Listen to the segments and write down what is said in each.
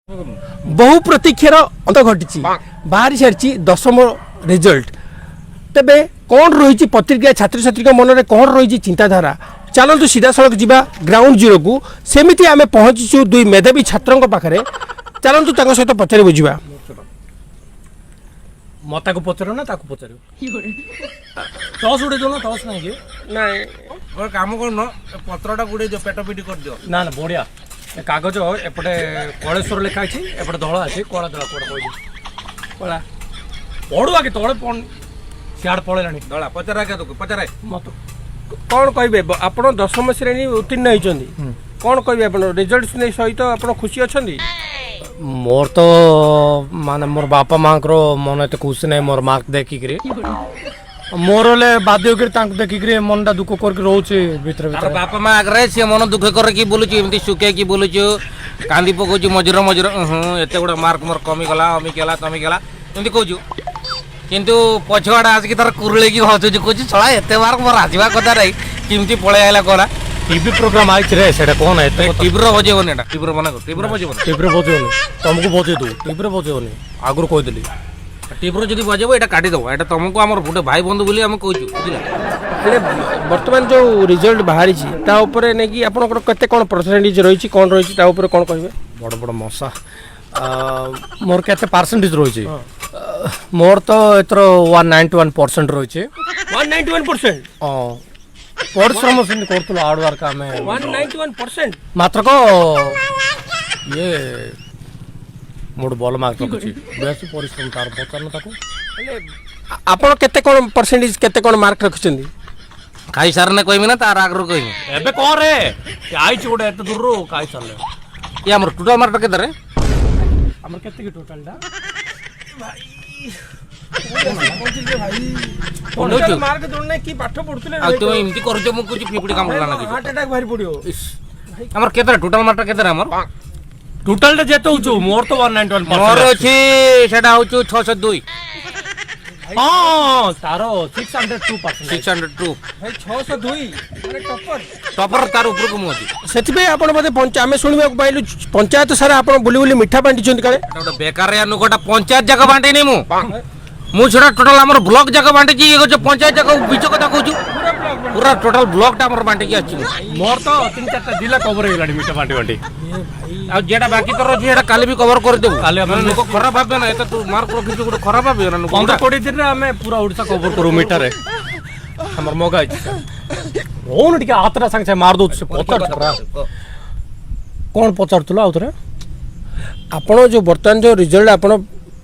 बहु प्रतीक्षार अंत घटी बाहरी सारी दशम रिजल्ट तेबे कौन रही प्रतिक्रिया छात्र छात्री मन में कौन रही चिंताधारा चलतु सीधा सड़क जा ग्राउंड जीरो को सेमती आम पहुंचीचु दुई मेधावी छात्रों पाखे चलतु सहित पचारि बुझा मत को पचार ना पचार टस उड़े दो ना टस ना ना काम कर पत्रटा गुड़े दियो पेट पिटी कर दियो ना बढ़िया कागज एपटे कलेश्वर लिखाई एपटे धला अच्छे कला धला कौन कह कला पढ़ू आगे तले पढ़ सियाड़ पड़ेगा धला पचारा क्या पचारे मत कौन कहे आप दशम श्रेणी उत्तीर्ण होती कौन कहे आप रिजल्ट सहित आप खुशी अच्छा मोर तो माने मोर बापा माँ मन एत खुशी ना मोर मार्क देखिक मोर बाध्य देखिक मनटा दुख करके रोचे भीतर बापा माँ आगे सी मन दुख करके बुलूची एमती सुखेकी बुलूचु कांदी पकाऊ मझिर मझिर एत गुड़ा मार्क मोर कमीगला अमिकला तमिकला एमती कहूँ किंतु पछुआड़ा आसिक तार कुरुले की हसुची कौच छड़ा एत मार्क मोर आसवा कथा रही किमती पलि आला करा टीवी प्रोग्राम आई रे सेटा कौन है टीव्र बजेबनी एटा टीव्र मन टीव्र बजेबनी टीवी बजेबनी तुमको बजे दू टीवी बजेबनी आगुरी कहीदेली टीव्र जब बजेब ये काटिदेव ये तुमको आम गोटे भाई बंधु बोली आम कहूँ बुझा बर्तमान जो रिजल्ट बाहरी नहीं कि आपंकर केते कौन परसेंटेज रही कौन रही कौन कहे बड़ बड़ मशा मोर केते परसेंटेज रही मोर तो एथर 191% रही 191% हाँ परिश्रम से कर हार्ड वर्क आम 191% मात्र को ये मोर बल मार्क रखुची बेस परिश्रम तार पचारन ताको आपण केते कोन परसेंटेज केते कोन मार्क रखुचंदी खाई सारने कहमी ना तार आगर कहमी एबे कोन रे आई छ गोटे एत दूर रो खाई सारले ये हमर टोटल मार्क केते रे हमर केते की टोटल डा भाई मार्क जोड़ने की पाठ पढुतले आ तो एमती करजो मु कुछ पिपड़ी काम करला ना हार्ट अटैक भारी पड़ियो हमर केते टोटल मार्क केते रे हमर टोटल जेते होचो मोर तो 191% मोर अछि सेटा होचो 602 हां तारो 602% 602 भाई 602 अरे टॉपर टॉपर तार ऊपर को मोदी सेति पे आपण बदे आमे सुनिबा पाइलु पंचायत सारा आपण बुली बुली मिठा बांटी छंत काले गोटे बेकार या नुकोटा पंचायत जगह बांटी नै मु छडा टोटल हमर ब्लॉक जगह बांटी जी एगो पंचायत जगह बीच कथा कहू पूरा टोटल ब्लॉक टा हमर बांटी की अछि मोर तो 3-4 जिला कवर हेलाडी मिठा बांटी बांटी आ जेटा बाकी तो रही एटा काली भी कवर कर देबो काली हम लोग खराब भाबे ना एत तू मार्क रखि गुड खराब भाबे ना 15-20 दिन रे हमें पूरा ओडिसा कवर करू मीटर रे हमर मगा अछि ओन टिके आतरा संग से मार दो से पचार छरा कोन पचारतलो आउतरे आपण जो वर्तमान जो रिजल्ट आपण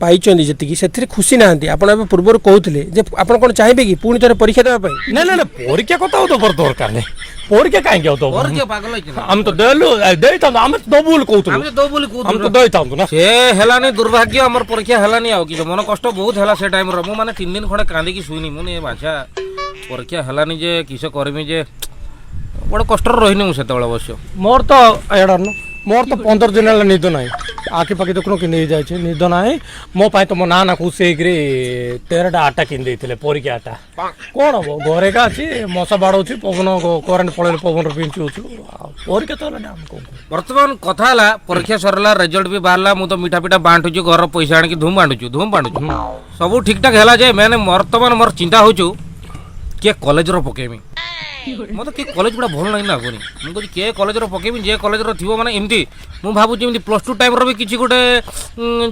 पाइचंदी जति से खुशी ना आपण पूर्व कहते जे आपण कोन चाहिबे कि पुणी थोड़े परीक्षा देबा पई ना ना ना परीक्षा कथा हो तो बर दरकार नै परीक्षा काहे के तो परीक्षा पागल अछि हम तो देलु देता हम दबुल कहतु हम तो बोली को हम तो देता ना से हेलानी दुर्भाग्य हमर परीक्षा हेलानी आउ कि मन कष्ट बहुत हेला से टाइम रो मु माने 3 दिन खडे कांदी की सुइनी मुने भाषा परीक्षा हेलानी जे किसे करमी जे बड़ कष्ट रहिनी मु सेतबेला अवश्य मोर तो एडा मोर तो 15 दिन ला निद नाही आखि पाखि देखनो कि नहीं जाय छै निद नाही मो पाई तो मो नाना खुशी रे 13टा आटा किन देथिले परीक्षा आटा कोन हो घरे का अछि मसा बाडौ छी पवन करंट पळे पवन रो पिंचु छु परीक्षा तो ना हम को वर्तमान कथा हला परीक्षा सरला रिजल्ट भी बाहरला मु तो मिठा पिठा बांटु छु घर पैसा आनी धूम बांटु सब ठीक ठाक हला जे मैंने वर्तमान मोर चिंता होछु के कॉलेज रो पकेमी मत कि कॉलेज गुड़ा भल नहीं लगुनि मुझे के कॉलेज पकेबी जे कॉलेज थी मैंने एमती मुझे भावुँ +2 टाइम भी किसी गोटे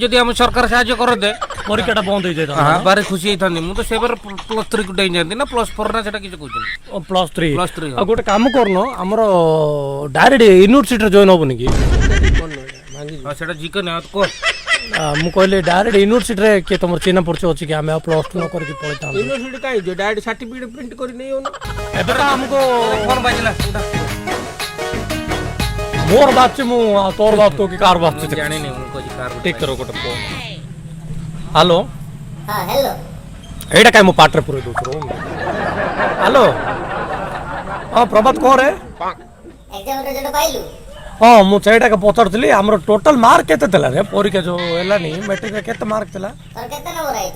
जदि आम सरकार साहाଯ୍य करदे परीक्षा बंद हो जाए बारे खुशी होता मुझे से +3 को जाती ना +4 ना से कहते +3 गोटे कम करन आमर डायरेक्ट यूनिवर्सिटी जॉइन होबनी कि सेटा जिके ना को मु कहले डायरेक्ट यूनिवर्सिटी रे के तुम चिन्ह परिचय अछि कि हमें +2 न करके पढ़ता यूनिवर्सिटी काई जो डायरेक्ट सर्टिफिकेट प्रिंट करी नहीं हो ना एबे हमको फोन बाजिला मोर बात से मु तोर बात को कि कार बात से जाने नहीं उनको जी कार टिक करो गोटे फोन हेलो हां हेलो एटा काय मु पाटर पुरे दोसरो हेलो हां प्रभात को रे एग्जाम रिजल्ट पाइलु हाँ मुझे पचारूली आम टोटल मार्क केते रे परीक्षा जो है मैट्रिक में केते मार्क तला तोर केते नंबर आई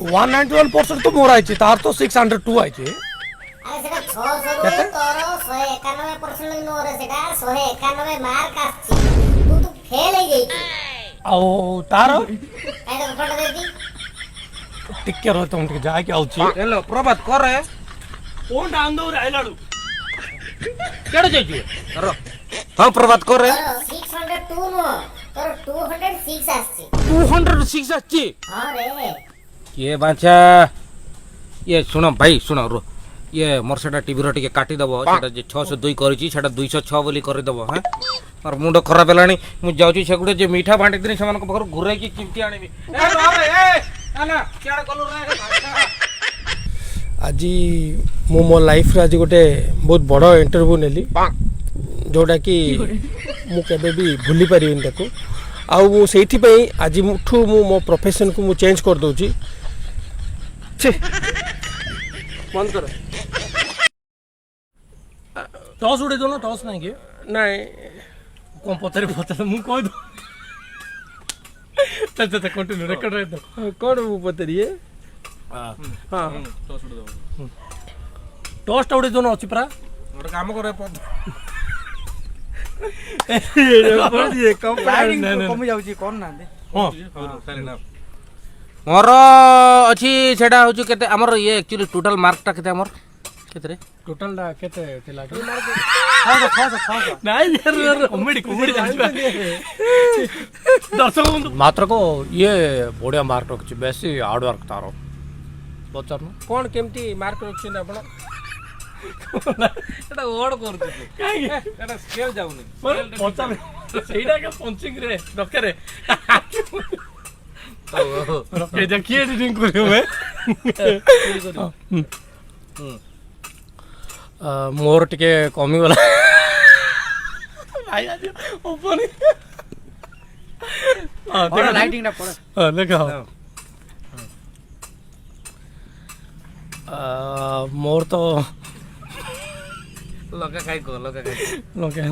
191% तो मोर आई तार तो 602 आई अरे सेटा 600 रे तोर 191% नंबर सेटा 191 मार्क आछि तू फेल हो गई ଆଉ ତାର କାଇଁ ତ ଫଟୋ ଦେଇଛି ଟିକେ ରହ ତମ ଟିକେ ଯାଇକି ଆଉଛି ହେଲୋ ପ୍ରଭାତ କରେ କୋଉଟା ଆନ୍ଦଉରେ ଆଇଲାଳୁ କେଡେ ଯାଇଛୁ ର ହଁ ପ୍ରଭାତ କରେ ତୋର 602 ନୁହଁ ତୋର 206 ଆସିଛି 206 ଆସିଛି ହଁ ରେ କିଏ ବାଞ୍ଚା ଇଏ ଶୁଣ ଭାଇ ଶୁଣ ରୁହ ଇଏ ମୋର ସେଟା ଟିଭିର ଟିକେ କାଟିଦେବ ସେଟା ଯେ 602 କରିଛି ସେଟା 206 ବୋଲି କରିଦେବ ହଁ ମୋର ମୁଣ୍ଡ ଖରାପ ହେଲାଣି ମୁଁ ଯାଉଛି ସେଗୁଡେ ଯେ ମିଠା ବାଣ୍ଟିದ್ದೀನಿ ସେମାନଙ୍କ ପାଖରୁ ଘୁରାଇକି ଚିମଟି ଆଣିବି ଆଜି ମୁଁ ମୋ ଲାଇଫ୍ରେ ଆଜି ଗୋଟେ ବହୁତ ବଡ଼ ଇଣ୍ଟରଭ୍ୟୁ ନେଲି ଯେଉଁଟାକି ମୁଁ କେବେ ବି ଭୁଲି ପାରିବିନି ତାକୁ ଆଉ ମୁଁ ସେଇଥିପାଇଁ ଆଜିଠୁ ମୁଁ ମୋ ପ୍ରଫେସନ୍କୁ ମୁଁ ଚେଞ୍ଜ କରିଦେଉଛି ବନ୍ଦ କର ଟସ୍ ଉଡ଼େଇ ଦଉନ ଟସ୍ ନାଇଁ କି ନାଇଁ କଣ ପଚାରି ମୁଁ କହିଦଉ କଣ୍ଟିନ୍ୟୁ ରେକର୍ଡ ରହିଥାଉ କ'ଣ ମୁଁ ପଚାରିଏ ହଁ ଟସ୍ଟା ଉଡ଼େଇ ଦଉନ ଅଛି ପରା ଗୋଟେ କାମ କରେ କମି ଯାଉଛି କରୁନାହାନ୍ତି ହଁ ମୋର ଅଛି ସେଟା ହଉଛି କେତେ ଆମର ଇଏ ଆକ୍ଚୁଆଲି ଟୋଟାଲ ମାର୍କଟା କେତେ ଆମର କେତେରେ ଟୋଟାଲଟା କେତେ ଥିଲା ମାତ୍ର ଇଏ ବଢିଆ ମାର୍କ ରଖିଛି ବେଶୀ ହାର୍ଡ ୱାର୍କ ତାର ପଚାରୁନ କ'ଣ କେମିତି ମାର୍କ ରଖିଛନ୍ତି ଆପଣ ସେଟା ଓଡ କରୁଛୁ ସେଟା ସ୍କେଲ ଯାଉନି ସେଇଟା ପଞ୍ଚିଂ ରେ ଦରକାର କିଏ ଏଡିଟିଂ କରିବ ମୋର ଟିକେ କମିଗଲା ଲାଇଟିଂଟା ପଡେ ଦେଖ ମୋର ତ ଲଙ୍କା ଖାଇ କହ ଲଙ୍କା ଖାଇ ଲଙ୍କା